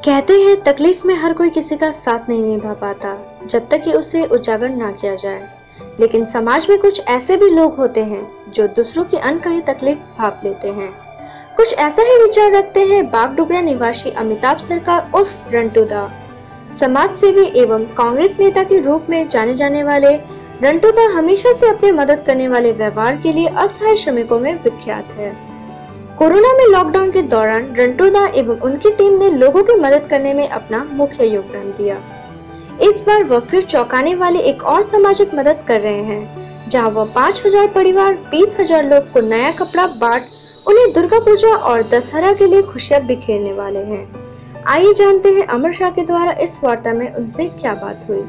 कहते हैं तकलीफ में हर कोई किसी का साथ नहीं निभा पाता जब तक कि उसे उजागर ना किया जाए, लेकिन समाज में कुछ ऐसे भी लोग होते हैं जो दूसरों की अनकही तकलीफ भाप लेते हैं। कुछ ऐसा ही विचार रखते हैं बागडोगरा निवासी अमिताभ सरकार उर्फ रंटू दा। समाज सेवी एवं कांग्रेस नेता के रूप में जाने जाने वाले रंटू दा हमेशा से अपने मदद करने वाले व्यवहार के लिए असहाय श्रमिकों में विख्यात है। कोरोना में लॉकडाउन के दौरान रंटू दा एवं उनकी टीम ने लोगों की मदद करने में अपना मुख्य योगदान दिया। इस बार वह फिर चौंकाने वाली एक और सामाजिक मदद कर रहे हैं, जहां वह 5000 परिवार 20,000 लोग को नया कपड़ा बांट उन्हें दुर्गा पूजा और दशहरा के लिए खुशियां बिखेरने वाले हैं। आइए जानते हैं अमर शाह के द्वारा इस वार्ता में उनसे क्या बात हुई।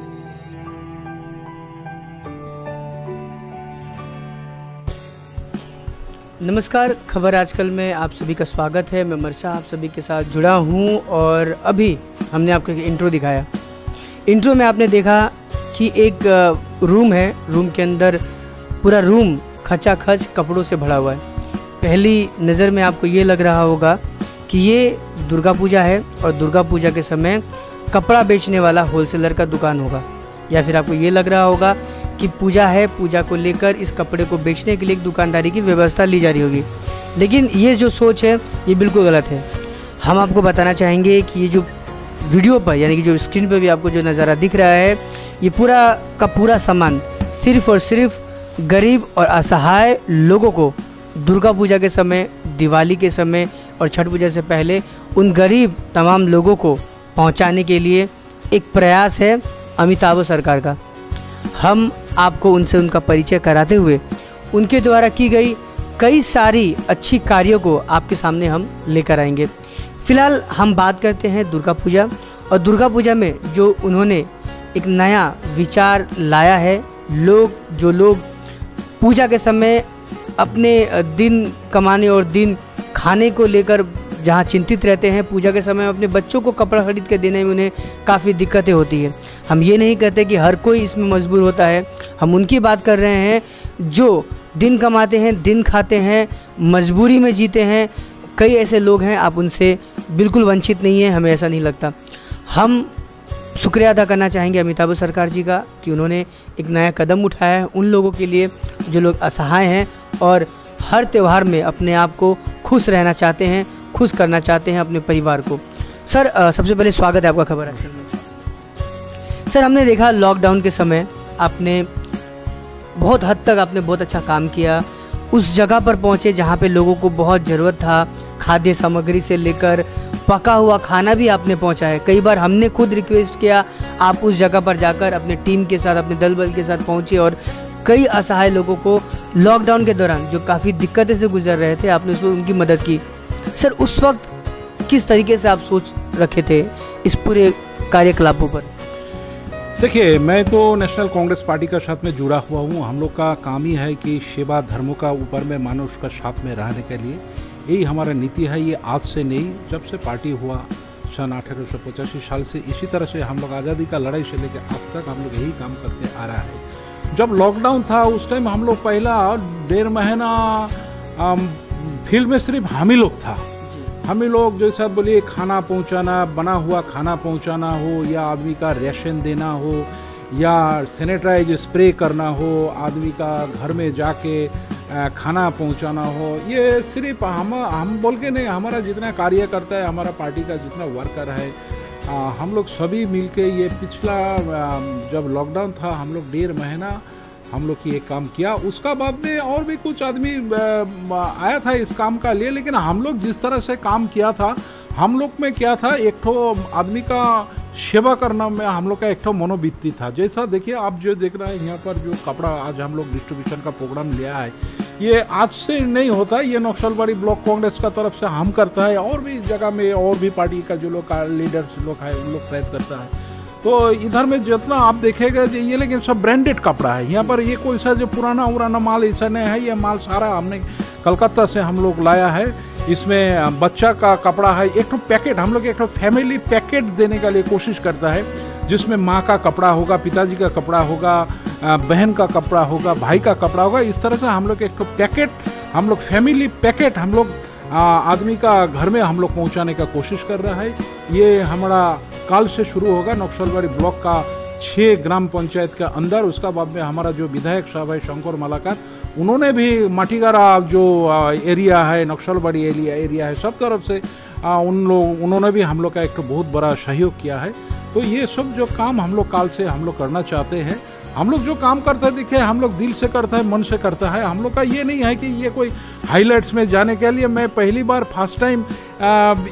नमस्कार, खबर आजकल में आप सभी का स्वागत है। मैं अमर शाह आप सभी के साथ जुड़ा हूं और अभी हमने आपको एक इंट्रो दिखाया। इंट्रो में आपने देखा कि एक रूम है, रूम के अंदर पूरा रूम खचाखच कपड़ों से भरा हुआ है। पहली नज़र में आपको ये लग रहा होगा कि ये दुर्गा पूजा है और दुर्गा पूजा के समय कपड़ा बेचने वाला होलसेलर का दुकान होगा, या फिर आपको ये लग रहा होगा कि पूजा है, पूजा को लेकर इस कपड़े को बेचने के लिए एक दुकानदारी की व्यवस्था ली जा रही होगी। लेकिन ये जो सोच है ये बिल्कुल गलत है। हम आपको बताना चाहेंगे कि ये जो वीडियो पर यानी कि जो स्क्रीन पर भी आपको जो नज़ारा दिख रहा है, ये पूरा का पूरा सामान सिर्फ़ और सिर्फ गरीब और असहाय लोगों को दुर्गा पूजा के समय, दिवाली के समय और छठ पूजा से पहले उन गरीब तमाम लोगों को पहुंचाने के लिए एक प्रयास है अमिताभ सरकार का। हम आपको उनसे उनका परिचय कराते हुए उनके द्वारा की गई कई सारी अच्छी कार्यों को आपके सामने हम लेकर आएंगे। फ़िलहाल हम बात करते हैं दुर्गा पूजा, और दुर्गा पूजा में जो उन्होंने एक नया विचार लाया है। जो लोग पूजा के समय अपने दिन कमाने और दिन खाने को लेकर जहाँ चिंतित रहते हैं, पूजा के समय अपने बच्चों को कपड़ा खरीद के देने में उन्हें काफ़ी दिक्कतें होती है। हम ये नहीं कहते कि हर कोई इसमें मजबूर होता है, हम उनकी बात कर रहे हैं जो दिन कमाते हैं, दिन खाते हैं, मजबूरी में जीते हैं। कई ऐसे लोग हैं, आप उनसे बिल्कुल वंचित नहीं हैं, हमें ऐसा नहीं लगता। हम शुक्रिया अदा करना चाहेंगे अमिताभ सरकार जी का कि उन्होंने एक नया कदम उठाया है उन लोगों के लिए जो लोग असहाय हैं और हर त्यौहार में अपने आप को खुश रहना चाहते हैं, खुश करना चाहते हैं अपने परिवार को। सर, सबसे पहले स्वागत है आपका खबर आजकल में। सर, हमने देखा लॉकडाउन के समय आपने बहुत हद तक बहुत अच्छा काम किया। उस जगह पर पहुंचे जहां पे लोगों को बहुत ज़रूरत था, खाद्य सामग्री से लेकर पका हुआ खाना भी आपने पहुंचाया। कई बार हमने खुद रिक्वेस्ट किया, आप उस जगह पर जाकर अपने टीम के साथ, अपने दल बल के साथ पहुंचे और कई असहाय लोगों को लॉकडाउन के दौरान जो काफ़ी दिक्कतें से गुजर रहे थे, आपने उनकी मदद की। सर, उस वक्त किस तरीके से आप सोच रखे थे इस पूरे कार्यकलापों पर? देखिए, मैं तो नेशनल कांग्रेस पार्टी का साथ में जुड़ा हुआ हूँ। हम लोग का काम ही है कि सेवा धर्मों का ऊपर में मानो उसका साथ में रहने के लिए यही हमारा नीति है। ये आज से नहीं, जब से पार्टी हुआ सन 1885 साल से इसी तरह से हम लोग आज़ादी का लड़ाई से लेकर आज तक हम लोग यही काम करके आ रहा है। जब लॉकडाउन था उस टाइम हम लोग पहला 1.5 महीना फील्ड में सिर्फ हम ही लोग था। हम ही लोग जैसा बोलिए खाना पहुंचाना, बना हुआ खाना पहुंचाना हो, या आदमी का राशन देना हो, या सैनिटाइज स्प्रे करना हो, आदमी का घर में जाके खाना पहुंचाना हो, ये सिर्फ हम बोल के नहीं, हमारा जितना कार्यकर्ता है, हमारा पार्टी का जितना वर्कर है, हम लोग सभी मिलके ये पिछला जब लॉकडाउन था हम लोग 1.5 महीना हम लोग की एक काम किया। उसका बाद में और भी कुछ आदमी आया था इस काम का लिए, लेकिन हम लोग जिस तरह से काम किया था, हम लोग में क्या था, एक ठो आदमी का सेवा करना में हम लोग का एक ठो मनोवृत्ति था। जैसा देखिए आप जो देख रहे हैं यहाँ पर जो कपड़ा आज हम लोग डिस्ट्रीब्यूशन का प्रोग्राम लिया है, ये आज से नहीं होता, ये नक्सलबाड़ी ब्लॉक कांग्रेस का तरफ से हम करता है, और भी जगह में और भी पार्टी का जो लोग लीडर्स लोग है उन लोग शायद करता है। तो इधर में जितना आप देखेगा ये, लेकिन सब ब्रांडेड कपड़ा है यहाँ पर। ये कोई सा जो पुराना माल ऐसा नहीं है, ये माल सारा हमने कलकत्ता से हम लोग लाया है। इसमें बच्चा का कपड़ा है, एक तो पैकेट हम लोग एक तो फैमिली पैकेट देने के लिए कोशिश करता है, जिसमें माँ का कपड़ा होगा, पिताजी का कपड़ा होगा, बहन का कपड़ा होगा, भाई का कपड़ा होगा। इस तरह से हम लोग एक तो पैकेट, हम लोग फैमिली पैकेट हम लोग आदमी का घर में हम लोग पहुंचाने का कोशिश कर रहा है। ये हमारा काल से शुरू होगा नक्सलबाड़ी ब्लॉक का 6 ग्राम पंचायत के अंदर। उसका बाद में हमारा जो विधायक साहब है शंकर मालाकार, उन्होंने भी माटीगारा जो एरिया है, नक्सलबाड़ी एरिया है, सब तरफ से उन्होंने भी हम लोग का एक बहुत बड़ा सहयोग किया है। तो ये सब जो काम हम लोग काल से हम लोग करना चाहते हैं। हम लोग जो काम करते हैं देखिए, हम लोग दिल से करता है, मन से करता है। हम लोग का ये नहीं है कि ये कोई हाइलाइट्स में जाने के लिए। मैं पहली बार फर्स्ट टाइम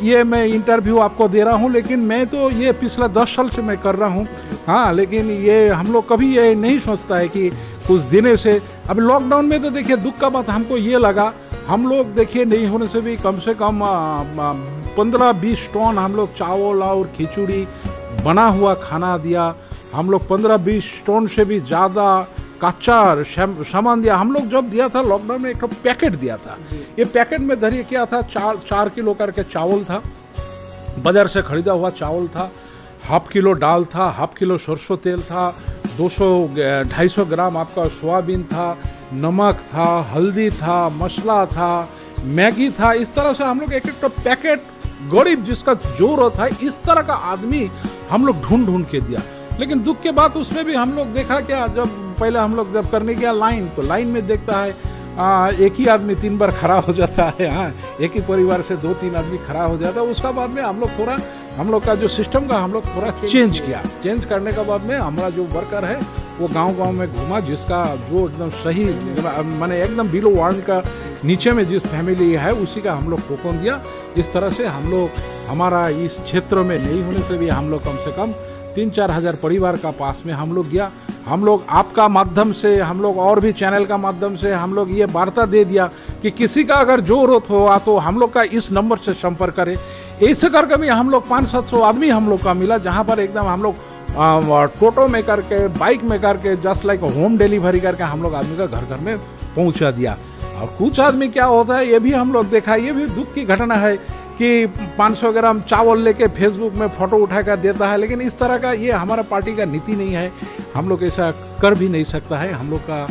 ये मैं इंटरव्यू आपको दे रहा हूँ, लेकिन मैं तो ये पिछला 10 साल से मैं कर रहा हूँ। हाँ, लेकिन ये हम लोग कभी ये नहीं सोचता है कि कुछ दिन से अब लॉकडाउन में तो देखिए दुख का बात हमको ये लगा, हम लोग देखिए नहीं होने से भी कम 15-20 टन हम लोग चावल और खिचड़ी बना हुआ खाना दिया। हम लोग 15-20 टन से भी ज़्यादा कच्चा सामान दिया। हम लोग जब दिया था लॉकडाउन में एक पैकेट दिया था। ये पैकेट में धरिए क्या था, 4 किलो करके चावल था, बाजार से खरीदा हुआ चावल था, 1/2 किलो दाल था, 1/2 किलो सरसों तेल था, 200-250 ग्राम आपका सोयाबीन था, नमक था, हल्दी था, मसाला था, मैगी था। इस तरह से हम लोग एक पैकेट गरीब जिसका जरूरत है इस तरह का आदमी हम लोग ढूंढ के दिया। लेकिन दुख के बाद उसमें भी हम लोग देखा क्या, जब पहले हम लोग जब करने गया लाइन, तो लाइन में देखता है एक ही आदमी 3 बार खड़ा हो जाता है। हाँ, एक ही परिवार से 2-3 आदमी खड़ा हो जाता है। उसका बाद में हम लोग थोड़ा हम लोग का जो सिस्टम का हम लोग थोड़ा चेंज किया। चेंज करने के बाद में हमारा जो वर्कर है वो गांव में घूमा, जिसका जो एकदम सही माने एकदम बिलो वार्ड का नीचे में जिस फैमिली है उसी का हम लोग टोकन दिया। इस तरह से हम लोग हमारा इस क्षेत्र में नहीं होने से भी हम लोग कम से कम 3-4 हज़ार परिवार का पास में हम लोग गया। हम लोग आपका माध्यम से, हम लोग और भी चैनल का माध्यम से हम लोग ये वार्ता दे दिया कि किसी का अगर जरूरत हुआ तो हम लोग का इस नंबर से संपर्क करें। ऐसे करके भी हम लोग 500-700 आदमी हम लोग का मिला, जहाँ पर एकदम हम लोग टोटो में करके, बाइक में करके, जस्ट लाइक होम डिलीवरी करके हम लोग आदमी का घर में पहुँचा दिया। और कुछ आदमी क्या होता है ये भी हम लोग देखा, ये भी दुख की घटना है कि 500 ग्राम चावल लेके फेसबुक में फोटो उठा कर देता है। लेकिन इस तरह का ये हमारा पार्टी का नीति नहीं है, हम लोग ऐसा कर भी नहीं सकता है। हम लोग का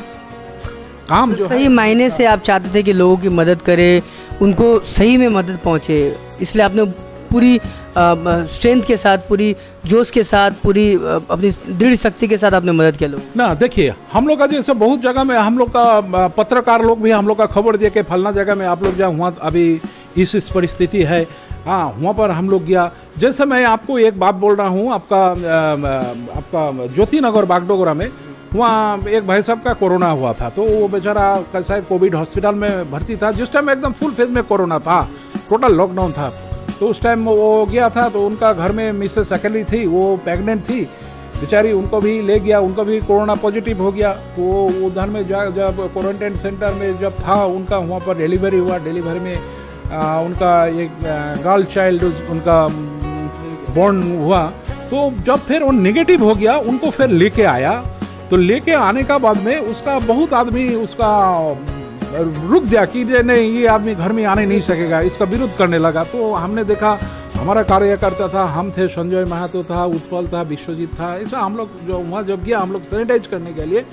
काम जो सही मायने से आप चाहते थे कि लोगों की मदद करें, उनको सही में मदद पहुंचे, इसलिए आपने पूरी स्ट्रेंथ के साथ, पूरी जोश के साथ, पूरी अपनी दृढ़ शक्ति के साथ आपने मदद किया लोग ना। देखिए हम लोग का जैसे बहुत जगह में हम लोग का पत्रकार लोग भी हम लोग का खबर दे के फलना जगह में आप लोग जहाँ हुआ अभी इस परिस्थिति है, हाँ वहाँ पर हम लोग गया। जैसे मैं आपको एक बात बोल रहा हूँ, आपका ज्योति नगर बागडोगरा में वहाँ एक भाई साहब का कोरोना हुआ था, तो वो बेचारा शायद कोविड हॉस्पिटल में भर्ती था। जिस टाइम एकदम फुल फेज में कोरोना था, टोटल लॉकडाउन था, तो उस टाइम वो गया था। तो उनका घर में मिसेस अकेली थी, वो प्रेग्नेंट थी बेचारी, उनको भी ले गया, उनको भी कोरोना पॉजिटिव हो गया। तो वो उधर में जब क्वारंटाइन सेंटर में जब था उनका, वहाँ पर डिलीवरी हुआ। डिलीवरी में उनका एक गर्ल चाइल्ड उनका बॉर्न हुआ। तो जब फिर वो नेगेटिव हो गया, उनको फिर लेके आया। तो लेके आने का बाद में उसका बहुत आदमी उसका रुक गया कि नहीं ये आदमी घर में आने नहीं सकेगा, इसका विरोध करने लगा। तो हमने देखा, हमारा कार्यकर्ता था, हम थे, संजय महतो था, उत्पल था, विश्वजीत था, ऐसा हम लोग जो वहाँ जब गया हम लोग सैनिटाइज करने के लिए,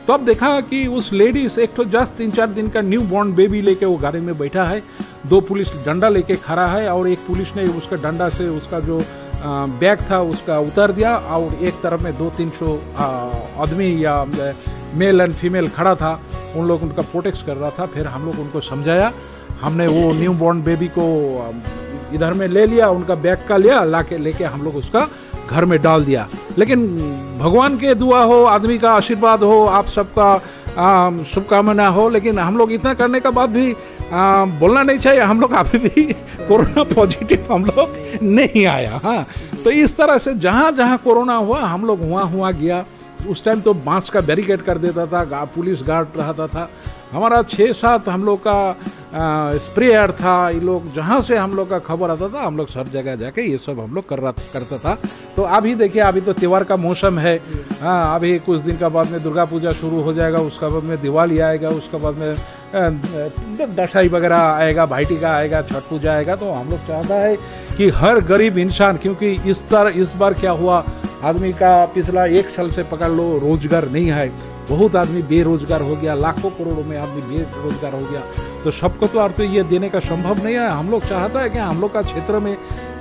तब देखा कि उस लेडीज एक तो जस्ट 3-4 दिन का न्यू बॉर्न बेबी लेके वो गाड़ी में बैठा है। 2 पुलिस डंडा लेके खड़ा है और एक पुलिस ने उसका डंडा से उसका जो बैग था उसका उतार दिया और एक तरफ में 200-300 आदमी या मेल एंड फीमेल खड़ा था, उन लोग उनका प्रोटेक्ट कर रहा था। फिर हम लोग उनको समझाया, हमने वो न्यू बॉर्न बेबी को इधर में ले लिया, उनका बैग का लिया, लेके हम लोग उसका घर में डाल दिया। लेकिन भगवान के दुआ हो, आदमी का आशीर्वाद हो, आप सबका शुभकामना हो। लेकिन हम लोग इतना करने के बाद भी बोलना नहीं चाहिए, हम लोग अभी भी कोरोना पॉजिटिव हम लोग नहीं आया। हाँ, तो इस तरह से जहाँ जहाँ कोरोना हुआ हम लोग वहाँ गया। उस टाइम तो बांस का बैरिकेड कर देता था, पुलिस गार्ड रहता था। हमारा 6-7 हम लोग का स्प्रेयर था। ये लोग जहाँ से हम लोग का खबर आता था हम लोग सब जगह जाके ये सब हम लोग करता था। तो अभी देखिए, अभी तो त्योहार का मौसम है। हाँ, अभी कुछ दिन का बाद में दुर्गा पूजा शुरू हो जाएगा, उसका बाद में दिवाली आएगा, उसका बाद में दशहरा वगैरह आएगा, भाईटिका आएगा, छठ पूजा आएगा। तो हम लोग चाहता है कि हर गरीब इंसान, क्योंकि इस बार क्या हुआ, आदमी का पिछला 1 साल से पकड़ लो रोजगार नहीं है, बहुत आदमी बेरोजगार हो गया, लाखों करोड़ों में आदमी बेरोजगार हो गया। तो सबको तो ये देने का संभव नहीं है। हम लोग चाहता है कि हम लोग का क्षेत्र में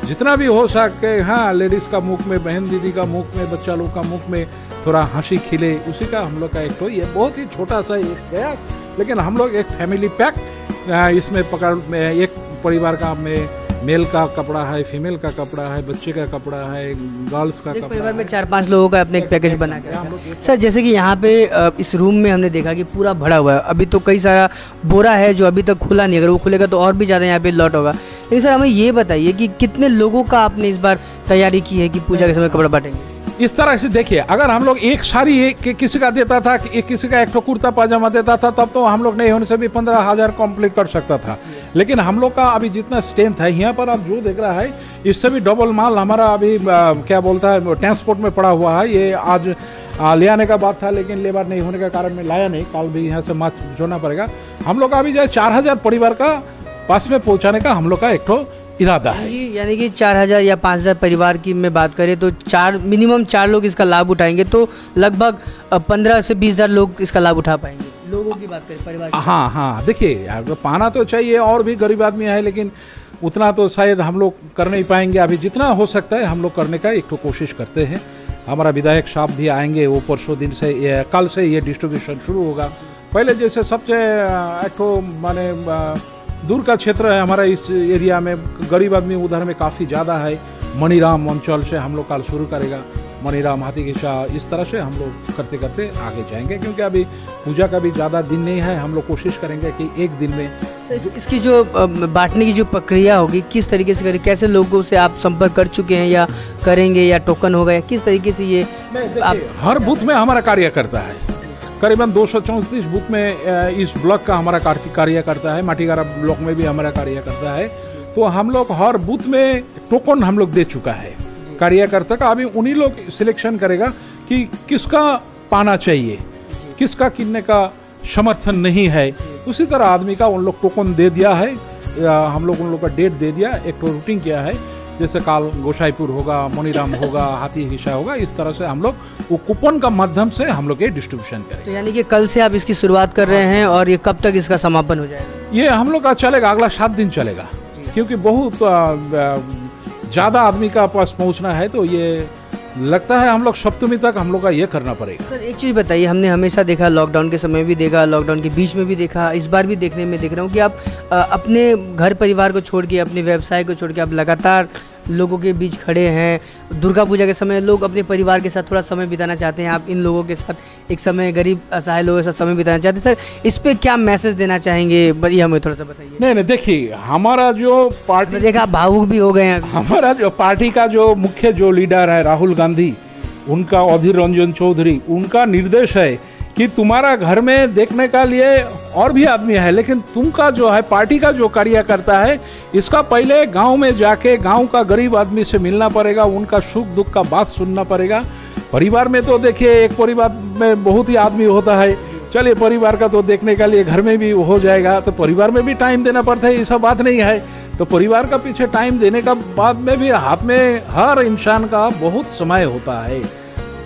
जितना भी हो सके, हाँ, लेडीज़ का मुख में, बहन दीदी का मुख में, बच्चा लोग का मुख में थोड़ा हंसी खिले, उसी का हम लोग का एक तो ये बहुत ही छोटा सा एक प्रयास, लेकिन हम लोग एक फैमिली पैक इसमें पकड़ में, एक परिवार का में मेल का कपड़ा है, फीमेल का कपड़ा है, बच्चे का कपड़ा है, गर्ल्स का कपड़ा, परिवार में 4-5 लोगों का अपने एक पैकेज बना के। सर जैसे कि यहाँ पे इस रूम में हमने देखा कि पूरा भरा हुआ है, अभी तो कई सारा बोरा है जो अभी तक खुला नहीं, अगर वो खुलेगा तो और भी ज़्यादा यहाँ पे लॉट होगा। लेकिन सर हमें ये बताइए कि कितने लोगों का आपने इस बार तैयारी की है कि पूजा के समय कपड़ा बांटेंगे? इस तरह से देखिए, अगर हम लोग एक साड़ी किसी का देता था, किसी का एक कुर्ता पाजामा देता था, तब तो हम लोग नहीं होने से भी 15,000 कंप्लीट कर सकता था। लेकिन हम लोग का अभी जितना स्ट्रेंथ है यहाँ पर, आप जो देख रहा है, इससे भी डबल माल हमारा अभी क्या बोलता है ट्रांसपोर्ट में पड़ा हुआ है। ये आज ले आने का बात था, लेकिन लेबर नहीं होने के कारण में लाया नहीं, कल भी यहाँ से माल जोड़ना पड़ेगा। हम लोग का अभी जो है 4,000 परिवार का पास में पहुँचाने का हम लोग का एक तो इरादा है। यानी कि 4,000 या 5,000 परिवार की मैं बात करें तो मिनिमम 4 लोग इसका लाभ उठाएंगे, तो लगभग 15 से 20,000 लोग इसका लाभ उठा पाएंगे। लोगों की बात करें, परिवार की। हाँ, देखिए पाना तो चाहिए, और भी गरीब आदमी है, लेकिन उतना तो शायद हम लोग कर नहीं पाएंगे। अभी जितना हो सकता है हम लोग करने का एक तो कोशिश करते हैं। हमारा विधायक साहब भी आएंगे, वो परसों दिन से, कल से ये डिस्ट्रीब्यूशन शुरू होगा। पहले जैसे सबसे एक तो माने दूर का क्षेत्र है हमारा, इस एरिया में गरीब आदमी उधर में काफ़ी ज़्यादा है। मनीराम अंचल से हम लोग कल शुरू करेगा, मनीराम, हाथीगिसा, इस तरह से हम लोग करते करते आगे जाएंगे, क्योंकि अभी पूजा का भी ज़्यादा दिन नहीं है। हम लोग कोशिश करेंगे कि एक दिन में इसकी जो बांटने की जो प्रक्रिया होगी किस तरीके से करें, कैसे लोगों से आप संपर्क कर चुके हैं या करेंगे, या टोकन होगा, या किस तरीके से ये आप? हर बूथ में हमारा कार्य करता है, करीबन 234 बूथ में इस ब्लॉक का हमारा कार्य करता है। माटीगारा ब्लॉक में भी हमारा कार्य करता है। तो हम लोग हर बूथ में टोकन हम लोग दे चुका है कार्यकर्ता का। अभी उन्हीं लोग सिलेक्शन करेगा कि किसका पाना चाहिए, किसका किनने का समर्थन नहीं है। उसी तरह आदमी का उन लोग टोकन दे दिया है, हम लोग उन लोग का डेट दे दिया, एक तो रूटिंग किया है, जैसे काल गोसाईपुर होगा, मनीराम होगा, हाथीगिसा होगा, इस तरह से हम लोग वो कूपन का माध्यम से हम लोग ये डिस्ट्रीब्यूशन करेंगे। तो यानी कि कल से आप इसकी शुरुआत कर रहे हैं, और ये कब तक इसका समापन हो जाएगा? ये हम लोग का चलेगा, अगला 7 दिन चलेगा, क्योंकि बहुत ज़्यादा आदमी का पास पहुंचना है। तो ये लगता है हम लोग सप्तमी तक हम लोग का ये करना पड़ेगा। सर एक चीज़ बताइए, हमने हमेशा देखा, लॉकडाउन के समय भी देखा, लॉकडाउन के बीच में भी देखा, इस बार भी देखने में देख रहा हूँ कि आप अपने घर परिवार को छोड़ के, अपने व्यवसाय को छोड़ के आप लगातार लोगों के बीच खड़े हैं। दुर्गा पूजा के समय लोग अपने परिवार के साथ थोड़ा समय बिताना चाहते हैं, आप इन लोगों के साथ एक समय, गरीब असहाय लोगों के साथ समय बिताना चाहते हैं। सर इस पे क्या मैसेज देना चाहेंगे, ये हमें थोड़ा सा बताइए। नहीं, देखिए, हमारा जो पार्टी, देखा आप भावुक भी हो गए हैं। हमारा जो पार्टी का जो मुख्य जो लीडर है राहुल गांधी, उनका अधीर रंजन चौधरी, उनका निर्देश है कि तुम्हारा घर में देखने का लिए और भी आदमी है, लेकिन तुमका जो है पार्टी का जो कार्य करता है, इसका पहले गांव में जाके गांव का गरीब आदमी से मिलना पड़ेगा, उनका सुख दुख का बात सुनना पड़ेगा। परिवार में तो देखिए, एक परिवार में बहुत ही आदमी होता है, चलिए परिवार का तो देखने के लिए घर में भी हो जाएगा, तो परिवार में भी टाइम देना पड़ता है, ऐसा बात नहीं है। तो परिवार का पीछे टाइम देने का बाद में भी हाथ में हर इंसान का बहुत समय होता है,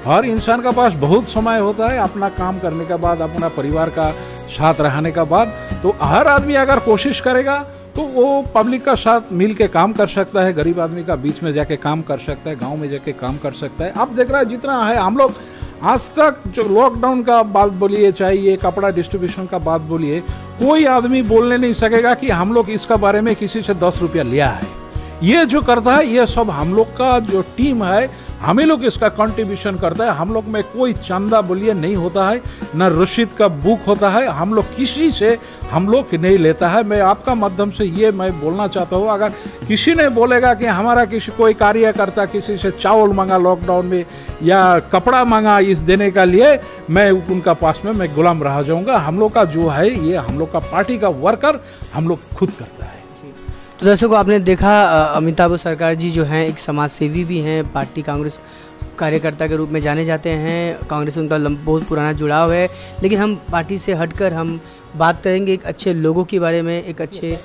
हर इंसान का पास बहुत समय होता है अपना काम करने के बाद, अपना परिवार का साथ रहने का बाद। तो हर आदमी अगर कोशिश करेगा तो वो पब्लिक का साथ मिल के काम कर सकता है, गरीब आदमी का बीच में जाके काम कर सकता है, गांव में जाके काम कर सकता है। अब देख रहा है जितना है, हम लोग आज तक जो लॉकडाउन का बात बोलिए, चाहे ये कपड़ा डिस्ट्रीब्यूशन का बात बोलिए, कोई आदमी बोलने नहीं सकेगा कि हम लोग इसका बारे में किसी से 10 रुपया लिया है। ये जो करता है ये सब हम लोग का जो टीम है, हमें लोग इसका कंट्रीब्यूशन करता है। हम लोग में कोई चंदा बोलिए नहीं होता है, न रसीद का बुक होता है, हम लोग किसी से हम लोग नहीं लेता है। मैं आपका माध्यम से ये मैं बोलना चाहता हूँ, अगर किसी ने बोलेगा कि हमारा किसी कोई कार्यकर्ता किसी से चावल मांगा लॉकडाउन में या कपड़ा मांगा इस देने का लिए, मैं उनका पास में मैं गुलाम रह जाऊँगा। हम लोग का जो है ये हम लोग का पार्टी का वर्कर हम लोग खुद करता है। तो दर्शकों आपने देखा, अमिताभ सरकार जी जो हैं एक समाज सेवी भी हैं, पार्टी कांग्रेस कार्यकर्ता के रूप में जाने जाते हैं, कांग्रेस से उनका बहुत पुराना जुड़ाव है। लेकिन हम पार्टी से हटकर हम बात करेंगे एक अच्छे लोगों के बारे में, एक अच्छे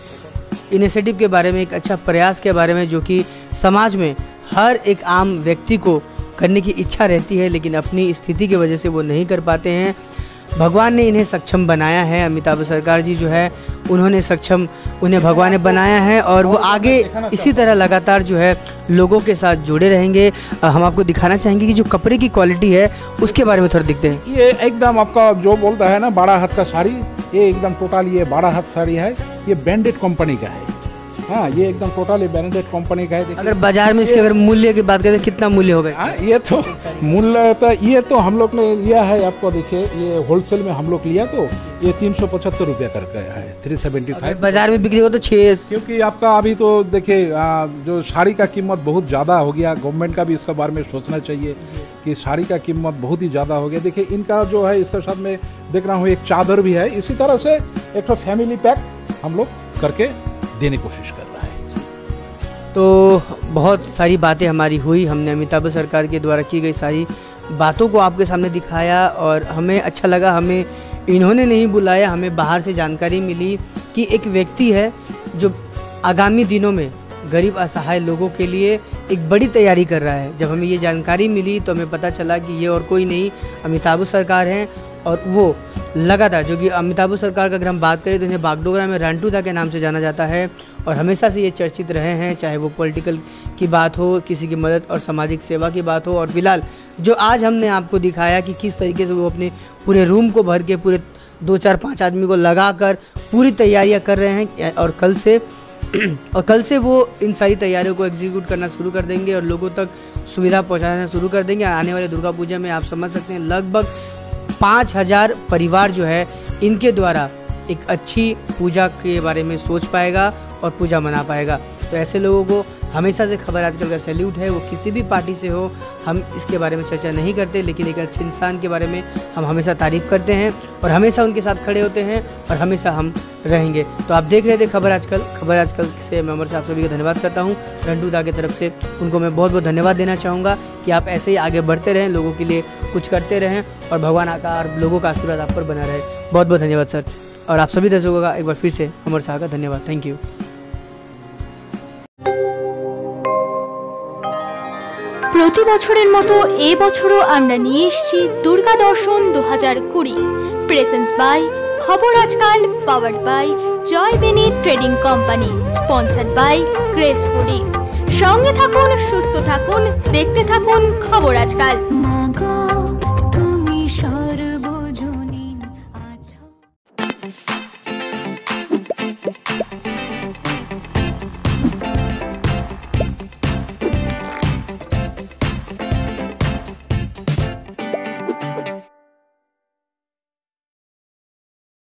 इनिशिएटिव के बारे में, एक अच्छा प्रयास के बारे में, जो कि समाज में हर एक आम व्यक्ति को करने की इच्छा रहती है, लेकिन अपनी स्थिति की वजह से वो नहीं कर पाते हैं। भगवान ने इन्हें सक्षम बनाया है। अमिताभ सरकार जी जो है उन्होंने सक्षम, उन्हें भगवान ने बनाया है और वो आगे इसी तरह लगातार जो है लोगों के साथ जुड़े रहेंगे। हम आपको दिखाना चाहेंगे कि जो कपड़े की क्वालिटी है उसके बारे में थोड़ा दिखते हैं। ये एकदम आपका जो बोलता है ना 12 हाथ का साड़ी, ये एकदम टोटल ये 12 हाथ साड़ी है। ये ब्रांडेड कंपनी का है। हाँ, ये एकदम टोटली ब्रांडेड कंपनी का है। अगर बाजार में इसके अगर मूल्य की बात करें तो कितना मूल्य होगा? हाँ, ये तो मूल्य तो ये तो हम लोग ने लिया है, आपको देखिए ये होलसेल में हम लोग लिया तो ये 375 रुपये करके है, 375। बाजार में बिक्री हो तो 6, क्योंकि आपका अभी तो देखिए जो साड़ी का कीमत बहुत ज़्यादा हो गया। गवर्नमेंट का भी इसके बारे में सोचना चाहिए कि साड़ी का कीमत बहुत ही ज़्यादा हो गया। देखिए इनका जो है इसके साथ में देख रहा हूँ एक चादर भी है। इसी तरह से एक तो फैमिली पैक हम लोग करके देने की कोशिश कर रहा है। तो बहुत सारी बातें हमारी हुई, हमने अमिताभ सरकार के द्वारा की गई सारी बातों को आपके सामने दिखाया और हमें अच्छा लगा। हमें इन्होंने नहीं बुलाया, हमें बाहर से जानकारी मिली कि एक व्यक्ति है जो आगामी दिनों में गरीब असहाय लोगों के लिए एक बड़ी तैयारी कर रहा है। जब हमें ये जानकारी मिली तो हमें पता चला कि ये और कोई नहीं अमिताभ सरकार हैं और वो लगातार, जो कि अमिताभ सरकार का अगर हम बात करें तो इन्हें बागडोगरा में रांटूदा के नाम से जाना जाता है और हमेशा से ये चर्चित रहे हैं, चाहे वो पॉलिटिकल की बात हो, किसी की मदद और सामाजिक सेवा की बात हो। और फिलहाल जो आज हमने आपको दिखाया कि किस तरीके से वो अपने पूरे रूम को भर के पूरे 2, 4, 5 आदमी को लगाकर पूरी तैयारियां कर रहे हैं और कल से वो इन सारी तैयारियों को एग्जीक्यूट करना शुरू कर देंगे और लोगों तक सुविधा पहुंचाना शुरू कर देंगे। आने वाले दुर्गा पूजा में आप समझ सकते हैं लगभग 5000 परिवार जो है इनके द्वारा एक अच्छी पूजा के बारे में सोच पाएगा और पूजा मना पाएगा। तो ऐसे लोगों को हमेशा से खबर आजकल का सैल्यूट है। वो किसी भी पार्टी से हो, हम इसके बारे में चर्चा नहीं करते, लेकिन एक अच्छे इंसान के बारे में हम हमेशा तारीफ़ करते हैं और हमेशा उनके साथ खड़े होते हैं और हमेशा हम रहेंगे। तो आप देख रहे थे खबर आजकल से मैं अमर साहब सभी का धन्यवाद करता हूँ। रंटूदा की तरफ से उनको मैं बहुत बहुत धन्यवाद देना चाहूँगा कि आप ऐसे ही आगे बढ़ते रहें, लोगों के लिए कुछ करते रहें और भगवान आकार लोगों का आशीर्वाद आप पर बना रहे। बहुत बहुत धन्यवाद सर, और आप सभी दर्शकों का एक बार फिर से अमर साहब का धन्यवाद। Thank you. प्रति बछरेर मतो ए बछरो आमरा निये एसेछि Durga Darshan 2020 presents by Khabar Aajkal powered by Jai Beni trading company sponsored by Grace Foodie. संगे थाकुन, सुस्थ थाकुन, देखते थाकुन खबर आजकाल।